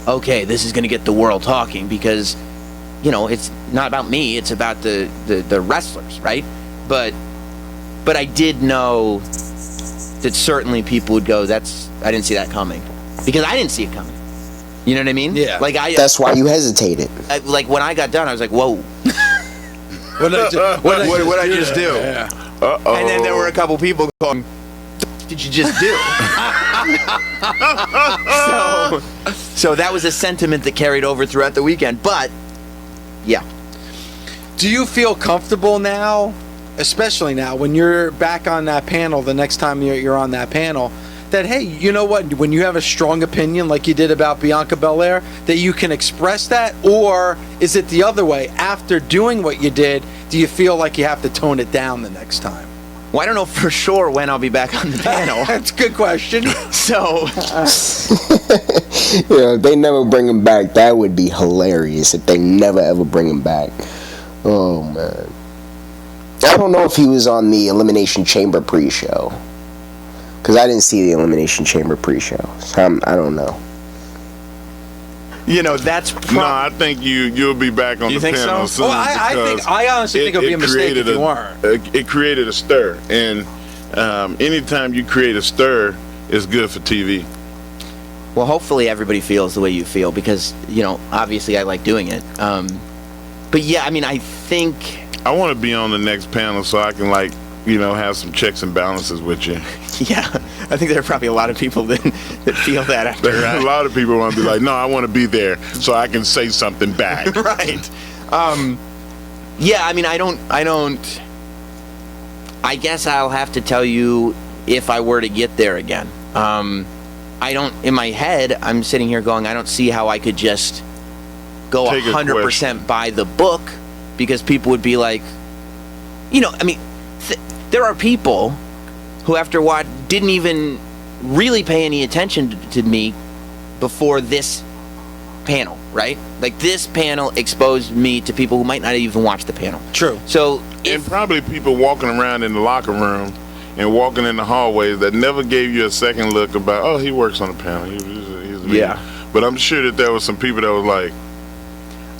okay, this is going to get the world talking because, it's not about me, it's about the wrestlers, right? But I did know that certainly people would go, I didn't see that coming. Because I didn't see it coming. You know what I mean? Yeah. That's why you hesitated. When I got done, I was like, whoa. What did I just do? Yeah. Uh-oh. And then there were a couple people going, did you just do? So that was a sentiment that carried over throughout the weekend. But, yeah. Do you feel comfortable now, especially now, when you're back on that panel the next time you're on that panel, that, hey, you know what, when you have a strong opinion like you did about Bianca Belair, that you can express that? Or is it the other way? After doing what you did, do you feel like you have to tone it down the next time? Well, I don't know for sure when I'll be back on the panel. That's a good question. So, You know, if they never bring him back, that would be hilarious if they never ever bring him back. Oh, man. I don't know if he was on the Elimination Chamber pre-show. Because I didn't see the Elimination Chamber pre-show. So I don't know. You know, that's No, I think you'll be back on You the think panel so? soon. Well, I honestly think it would be a mistake if you weren't. It created a stir, and anytime you create a stir, it's good for TV. Well, hopefully everybody feels the way you feel because, you know, obviously I like doing it. But yeah, I mean, I think... I want to be on the next panel so I can, like, you know, have some checks and balances with you. Yeah, I think there are probably a lot of people that feel that after. A lot of people want to be like, no, I want to be there so I can say something back. Right. Yeah, I mean, I guess I'll have to tell you if I were to get there again. In my head, I'm sitting here going, I don't see how I could just go 100% by the book because people would be like, you know, I mean, there are people who after what didn't even really pay any attention to me before this panel, right? Like this panel exposed me to people who might not even watch the panel. True. So And probably people walking around in the locker room and walking in the hallways that never gave you a second look about, oh, he works on the panel. He's Yeah. But I'm sure that there was some people that was like,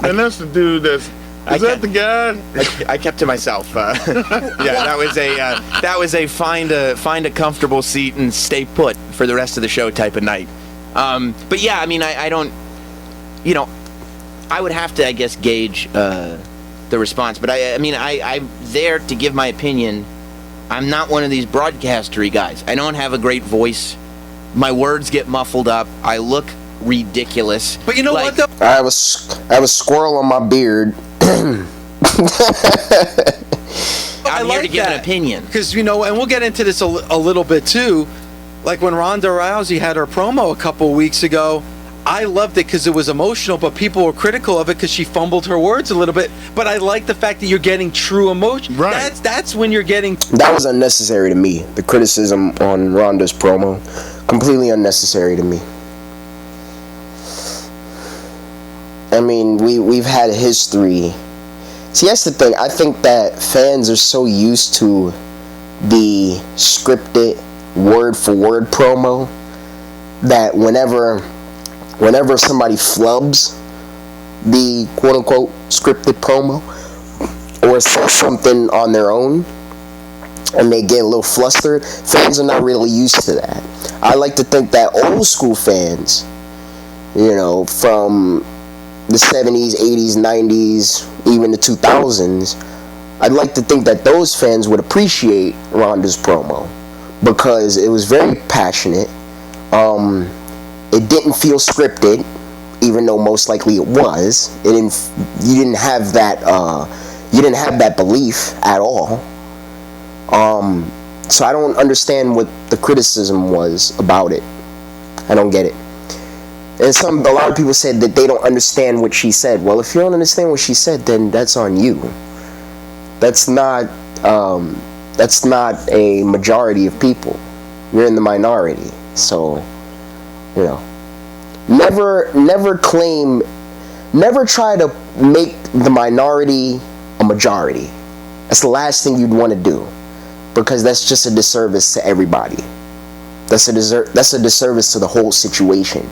and that's the dude that's, is that the guy? I kept to myself. Yeah, that was a find a comfortable seat and stay put for the rest of the show type of night. But yeah, I mean, I don't, you know, I would have to, I guess, gauge the response. But I mean, I'm there to give my opinion. I'm not one of these broadcastery guys. I don't have a great voice. My words get muffled up. I look ridiculous. But you know what, though? I have a squirrel on my beard. I'm here to give an opinion. Because, you know, and we'll get into this a little bit too. Like when Ronda Rousey had her promo a couple weeks ago, I loved it because it was emotional, but people were critical of it because she fumbled her words a little bit. But I like the fact that you're getting true emotion. Right. That's when you're getting... That was unnecessary to me. The criticism on Ronda's promo, completely unnecessary to me. I mean, we've had a history. See, that's the thing. I think that fans are so used to the scripted word-for-word promo that whenever somebody flubs the quote-unquote scripted promo or says something on their own and they get a little flustered, fans are not really used to that. I like to think that old school fans, you know, from the 70s, 80s, 90s, even the 2000s, I'd like to think that those fans would appreciate Ronda's promo because it was very passionate. It didn't feel scripted, even though most likely it was. You didn't have that belief at all. So I don't understand what the criticism was about it. I don't get it. And a lot of people said that they don't understand what she said. Well, if you don't understand what she said, then that's on you. That's not a majority of people. You're in the minority. So, you know, never try to make the minority a majority. That's the last thing you'd want to do, because that's just a disservice to everybody. That's a disservice to the whole situation.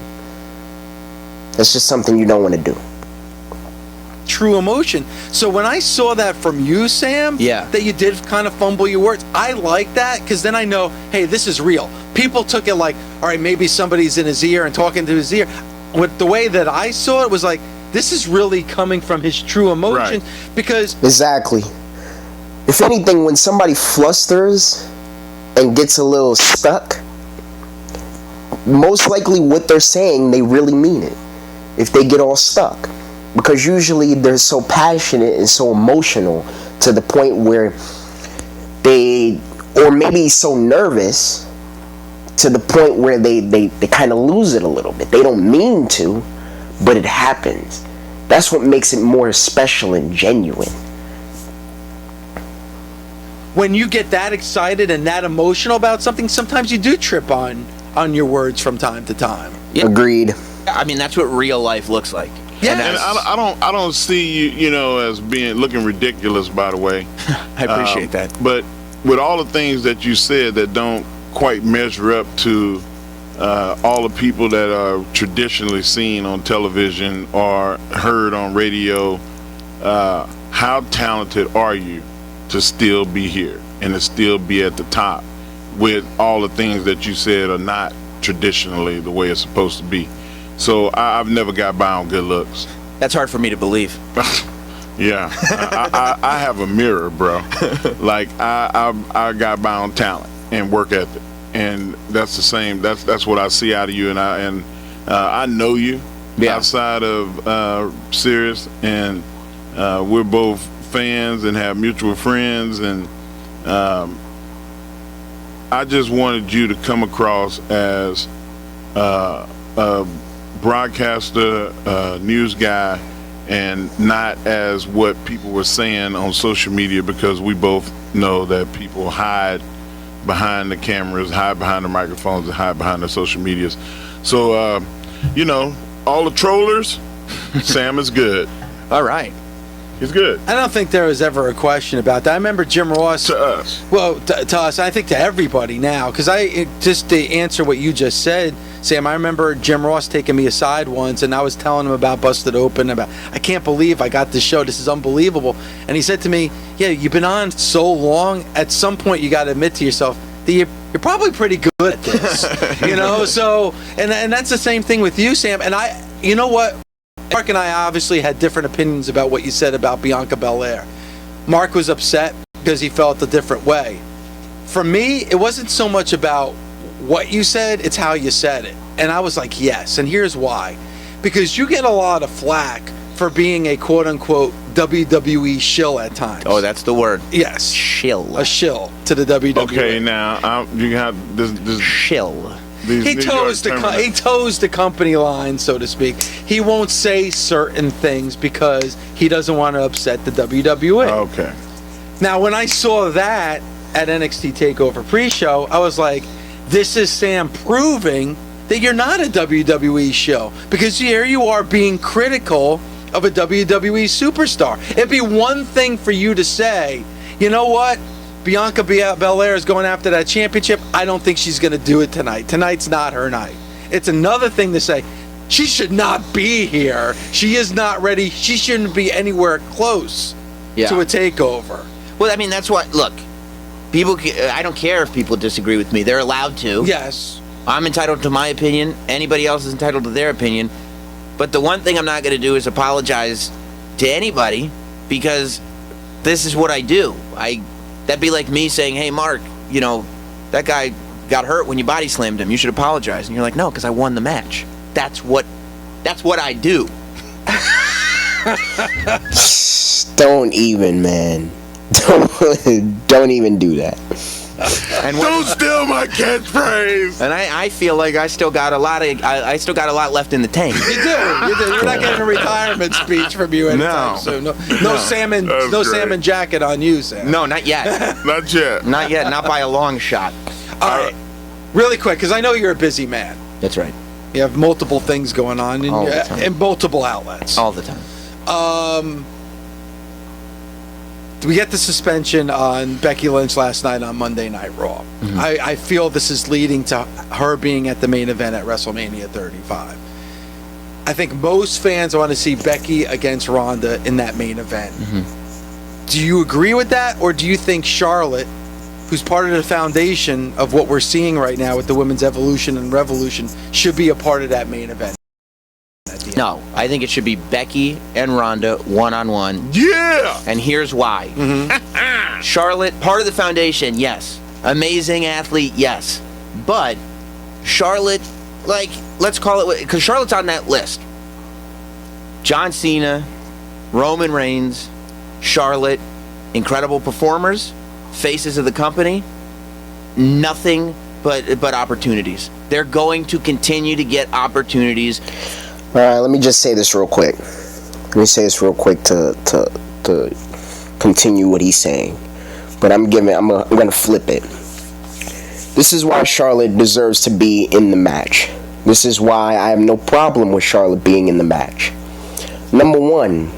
That's just something you don't want to do. True emotion. So when I saw that from you, Sam, that you did kind of fumble your words, I like that because then I know, hey, this is real. People took it like, all right, maybe somebody's in his ear and talking to his ear. With the way that I saw it was like, this is really coming from his true emotion, because... Exactly. If anything, when somebody flusters and gets a little stuck, most likely what they're saying, they really mean it. If they get all stuck. Because usually they're so passionate and so emotional to the point where or maybe so nervous to the point where they kind of lose it a little bit. They don't mean to, but it happens. That's what makes it more special and genuine. When you get that excited and that emotional about something, sometimes you do trip on your words from time to time. Agreed. I mean, that's what real life looks like. Yeah. And And I don't see you as being looking ridiculous. By the way, I appreciate that. But with all the things that you said that don't quite measure up to all the people that are traditionally seen on television or heard on radio, how talented are you to still be here and to still be at the top with all the things that you said are not traditionally the way it's supposed to be? So I've never got by on good looks. That's hard for me to believe. Yeah, I have a mirror, bro. Like I got by on talent and work ethic, and that's the same. That's what I see out of you, and I know you outside of Sirius, and we're both fans and have mutual friends, and I just wanted you to come across as a broadcaster, news guy, and not as what people were saying on social media, because we both know that people hide behind the cameras, hide behind the microphones, and hide behind the social medias. So, all the trollers, Sam is good. All right. He's good. I don't think there was ever a question about that. I remember Jim Ross. To us. Well, to us, I think to everybody now, because just to answer what you just said, Sam, I remember Jim Ross taking me aside once, and I was telling him about Busted Open, I can't believe I got this show. This is unbelievable. And he said to me, yeah, you've been on so long, at some point you got to admit to yourself that you're probably pretty good at this. So, and that's the same thing with you, Sam. And you know what? Mark and I obviously had different opinions about what you said about Bianca Belair. Mark was upset because he felt a different way. For me, it wasn't so much about what you said, it's how you said it. And I was like, yes, and here's why. Because you get a lot of flack for being a quote-unquote WWE shill at times. Oh, that's the word. Yes. Shill. A shill to the WWE. Okay, now you got this. Shill. He toes the company line, so to speak. He won't say certain things because he doesn't want to upset the WWE. Okay. Now, when I saw that at NXT Takeover pre-show, I was like, this is Sam proving that you're not a WWE show, because here you are being critical of a WWE superstar. It'd be one thing for you to say, you know what? Bianca Belair is going after that championship. I don't think she's going to do it tonight. Tonight's not her night. It's another thing to say, she should not be here. She is not ready. She shouldn't be anywhere close to a takeover. Well, I mean, that's what, look, people, I don't care if people disagree with me. They're allowed to. Yes. I'm entitled to my opinion. Anybody else is entitled to their opinion. But the one thing I'm not going to do is apologize to anybody, because this is what I do. That'd be like me saying, hey, Mark, that guy got hurt when you body slammed him. You should apologize. And you're like, no, because I won the match. That's what I do. Don't even, man. Don't even do that. And Don't steal my catchphrase. And I feel like I still got a lot left in the tank. You do. We're not getting a retirement speech from you anytime soon. No salmon jacket on you, Sam. No, not yet. Not yet. Not yet. Not by a long shot. All right. Really quick, because I know you're a busy man. That's right. You have multiple things going on All the time. in multiple outlets. All the time. We get the suspension on Becky Lynch last night on Monday Night Raw. Mm-hmm. I feel this is leading to her being at the main event at WrestleMania 35. I think most fans want to see Becky against Ronda in that main event. Mm-hmm. Do you agree with that, or do you think Charlotte, who's part of the foundation of what we're seeing right now with the women's evolution and revolution, should be a part of that main event? No, I think it should be Becky and Ronda one-on-one. Yeah! And here's why. Mm-hmm. Charlotte, part of the foundation, yes. Amazing athlete, yes. But Charlotte, let's call it, because Charlotte's on that list. John Cena, Roman Reigns, Charlotte, incredible performers, faces of the company, nothing but opportunities. They're going to continue to get opportunities. All right, let me just say this real quick. To continue what he's saying. But I'm gonna flip it. This is why Charlotte deserves to be in the match. This is why I have no problem with Charlotte being in the match. Number one,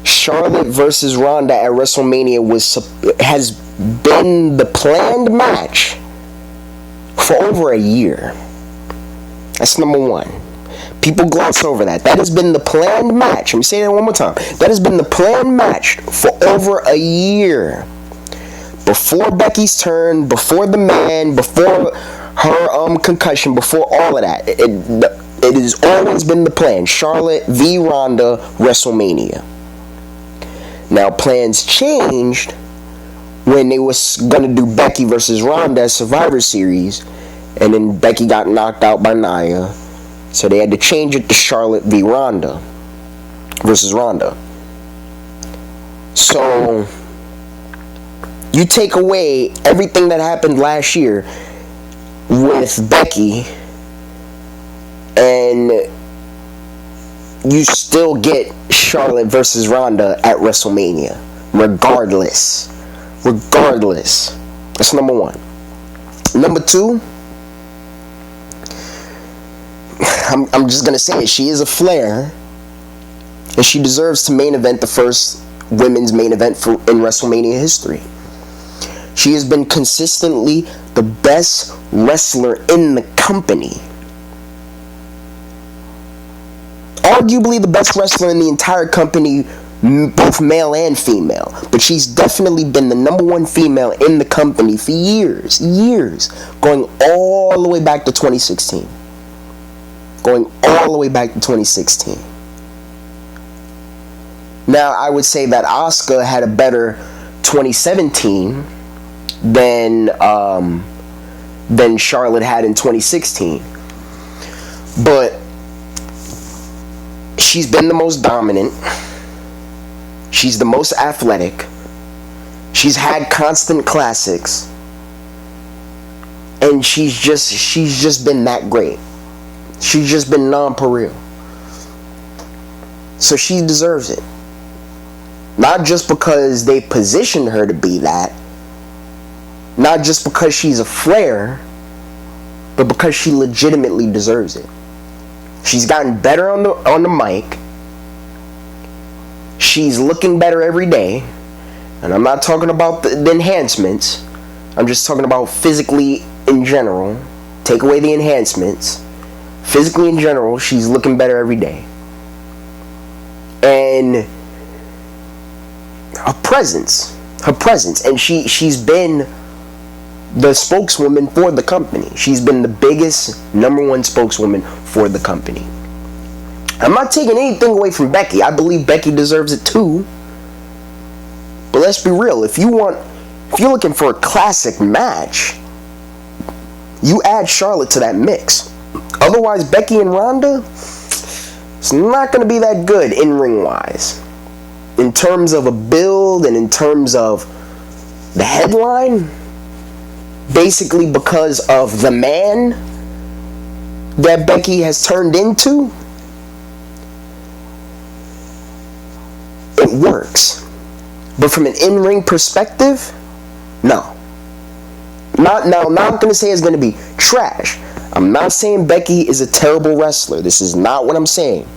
Charlotte versus Ronda at WrestleMania has been the planned match for over a year. That's number one. People gloss over that. That has been the planned match. Let me say that one more time. That has been the planned match for over a year. Before Becky's turn, before the man, before her concussion, before all of that. It has always been the plan. Charlotte v. Ronda, WrestleMania. Now, plans changed when they was going to do Becky versus Ronda at Survivor Series, and then Becky got knocked out by Nia, so they had to change it to Charlotte v. Ronda versus Ronda. So, you take away everything that happened last year with Becky, and you still get Charlotte versus Ronda at WrestleMania, regardless. That's number one. Number two, I'm just gonna say it. She is a Flair, and she deserves to main event the first women's main event in WrestleMania history. She has been consistently the best wrestler in the company. Arguably the best wrestler in the entire company, both male and female. But she's definitely been the number one female in the company for years. Going all the way back to 2016. Now, I would say that Asuka had a better 2017 than Charlotte had in 2016. But she's been the most dominant. She's the most athletic. She's had constant classics. And she's just been that great. She's just been non-pareil. So she deserves it. Not just because they positioned her to be that. Not just because she's a Flair. But because she legitimately deserves it. She's gotten better on the mic. She's looking better every day. And I'm not talking about the enhancements. I'm just talking about physically in general. Take away the enhancements. Physically in general, she's looking better every day. And her presence. And she's been the spokeswoman for the company. She's been the biggest number one spokeswoman for the company. I'm not taking anything away from Becky. I believe Becky deserves it too. But let's be real. If you're looking for a classic match, you add Charlotte to that mix. Otherwise, Becky and Ronda, it's not going to be that good in-ring wise. In terms of a build and in terms of the headline, basically because of the man that Becky has turned into, it works. But from an in-ring perspective, no. I'm not going to say it's going to be trash. I'm not saying Becky is a terrible wrestler. This is not what I'm saying.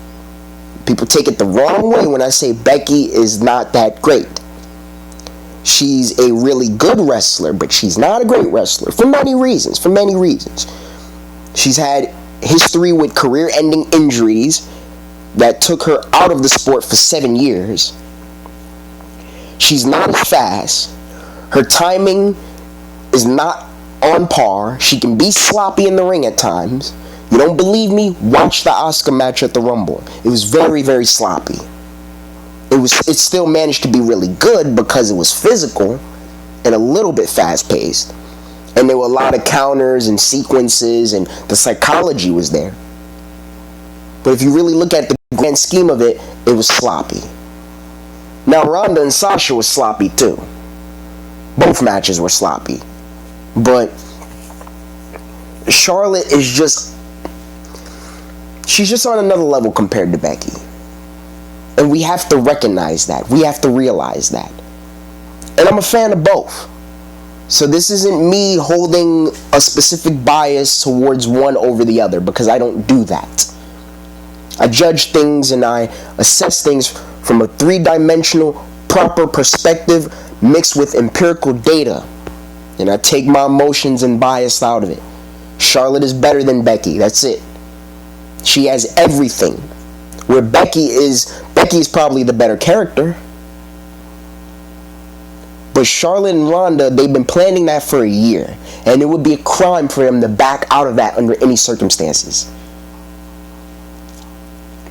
People take it the wrong way when I say Becky is not that great. She's a really good wrestler, but she's not a great wrestler for many reasons. She's had history with career-ending injuries that took her out of the sport for 7 years. She's not as fast. Her timing is not on par. She can be sloppy in the ring at times. You don't believe me? Watch the Asuka match at the Rumble. It was very, very sloppy. It still managed to be really good because it was physical and a little bit fast-paced. And there were a lot of counters and sequences, and the psychology was there. But if you really look at the grand scheme of it, it was sloppy. Now, Ronda and Sasha was sloppy too. Both matches were sloppy. But Charlotte is she's just on another level compared to Becky. And we have to recognize that. We have to realize that. And I'm a fan of both. So this isn't me holding a specific bias towards one over the other, because I don't do that. I judge things and I assess things from a three-dimensional, proper perspective mixed with empirical data. And I take my emotions and bias out of it. Charlotte is better than Becky. That's it. She has everything. Where Becky is probably the better character. But Charlotte and Ronda, they've been planning that for a year. And it would be a crime for them to back out of that under any circumstances.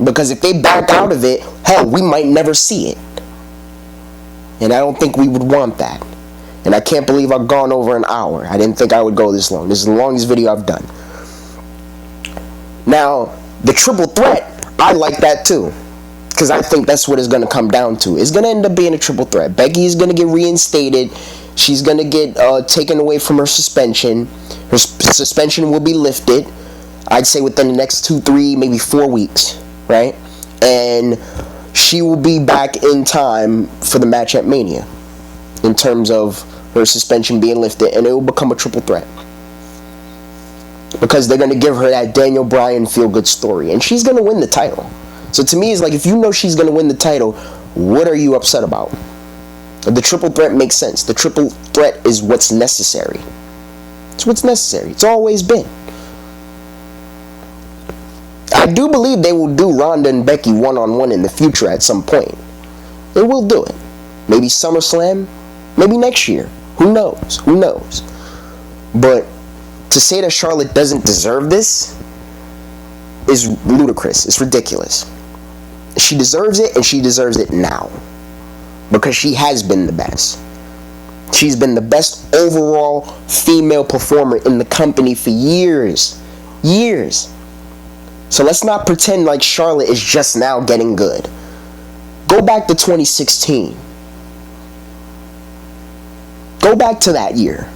Because if they back out of it, hell, we might never see it. And I don't think we would want that. And I can't believe I've gone over an hour. I didn't think I would go this long. This is the longest video I've done. Now, the triple threat, I like that too. Because I think that's what it's going to come down to. It's going to end up being a triple threat. Becky is going to get reinstated. She's going to get taken away from her suspension. Her suspension will be lifted, I'd say within the next 2, 3, maybe 4 weeks. Right? And she will be back in time for the match at Mania. In terms of her suspension being lifted. And it will become a triple threat. Because they're going to give her that Daniel Bryan feel-good story. And she's going to win the title. So to me, it's like, if you know she's going to win the title, what are you upset about? The triple threat makes sense. The triple threat is what's necessary. It's what's necessary. It's always been. I do believe they will do Ronda and Becky one-on-one in the future at some point. They will do it. Maybe SummerSlam. Maybe next year. Who knows? Who knows? But to say that Charlotte doesn't deserve this is ludicrous. It's ridiculous. She deserves it, and she deserves it now. Because she has been the best. She's been the best overall female performer in the company for years. Years. So let's not pretend like Charlotte is just now getting good. Go back to 2016. Go back to that year.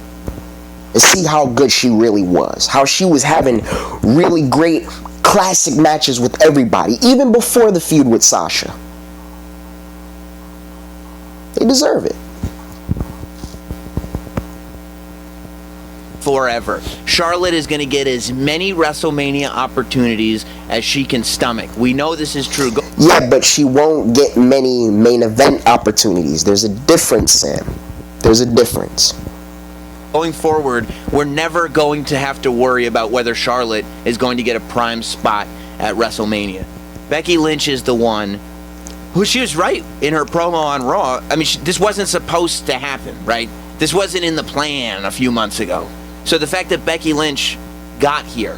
And see how good she really was. How she was having really great classic matches with everybody. Even before the feud with Sasha. They deserve it. Forever. Charlotte is going to get as many WrestleMania opportunities as she can stomach. We know this is true. Yeah, but she won't get many main event opportunities. There's a difference, Sam. There's a difference. Going forward, we're never going to have to worry about whether Charlotte is going to get a prime spot at WrestleMania. Becky Lynch is the one who, she was right in her promo on Raw. I mean, this wasn't supposed to happen, right? This wasn't in the plan a few months ago. So the fact that Becky Lynch got here